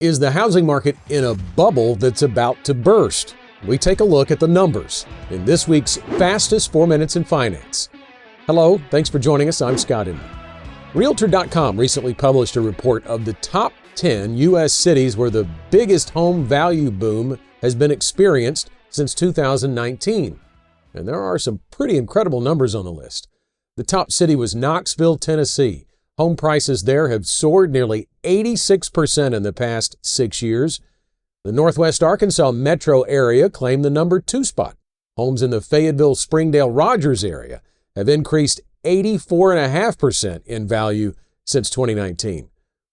Is the housing market in a bubble that's about to burst? We take a look at the numbers in this week's fastest 4 minutes in finance. Hello, thanks for joining us. I'm Scott Inman. Realtor.com recently published a report of the top 10 U.S. cities where the biggest home value boom has been experienced since 2019. And there are some pretty incredible numbers on the list. The top city was Knoxville, Tennessee. Home prices there have soared nearly 86% in the past 6 years. The Northwest Arkansas metro area claimed the number 2 spot. Homes in the Fayetteville, Springdale, Rogers area have increased 84.5% in value since 2019.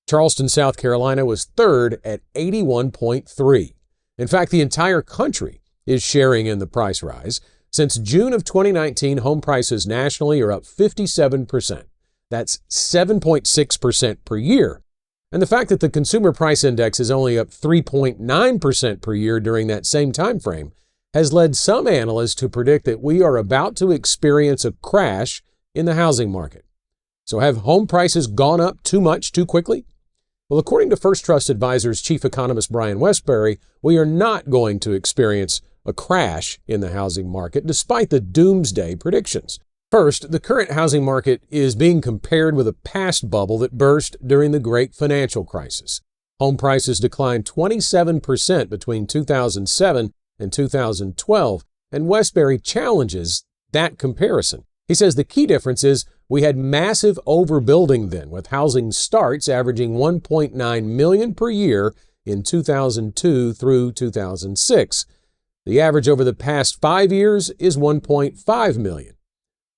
Charleston, South Carolina was third at 81.3. In fact, the entire country is sharing in the price rise. Since June of 2019, home prices nationally are up 57%. That's 7.6% per year. And the fact that the Consumer Price Index is only up 3.9% per year during that same time frame has led some analysts to predict that we are about to experience a crash in the housing market. So have home prices gone up too much too quickly? Well, according to First Trust Advisors chief economist Brian Wesbury, we are not going to experience a crash in the housing market despite the doomsday predictions. First, the current housing market is being compared with a past bubble that burst during the Great Financial Crisis. Home prices declined 27% between 2007 and 2012, and Wesbury challenges that comparison. He says the key difference is we had massive overbuilding then, with housing starts averaging 1.9 million per year in 2002 through 2006. The average over the past 5 years is 1.5 million.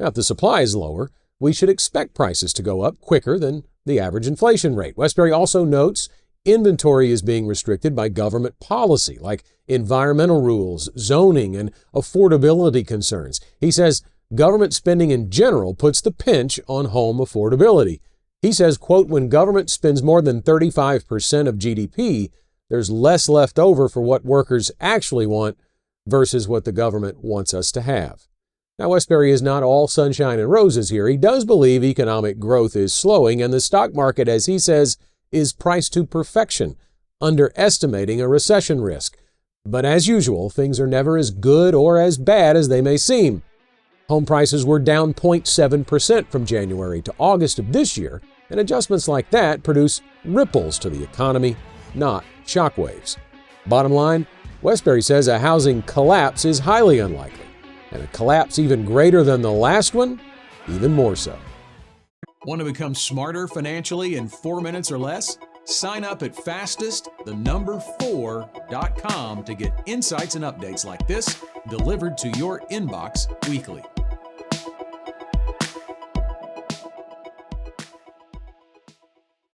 Now, if the supply is lower, we should expect prices to go up quicker than the average inflation rate. Wesbury also notes inventory is being restricted by government policy, like environmental rules, zoning, and affordability concerns. He says government spending in general puts the pinch on home affordability. He says, quote, when government spends more than 35% of GDP, there's less left over for what workers actually want versus what the government wants us to have. Now, Wesbury is not all sunshine and roses here. He does believe economic growth is slowing, and the stock market, as he says, is priced to perfection, underestimating a recession risk. But as usual, things are never as good or as bad as they may seem. Home prices were down 0.7% from January to August of this year, and adjustments like that produce ripples to the economy, not shockwaves. Bottom line, Wesbury says a housing collapse is highly unlikely. And a collapse even greater than the last one, even more so. Want to become smarter financially in 4 minutes or less? Sign up at fastest4.com to get insights and updates like this delivered to your inbox weekly.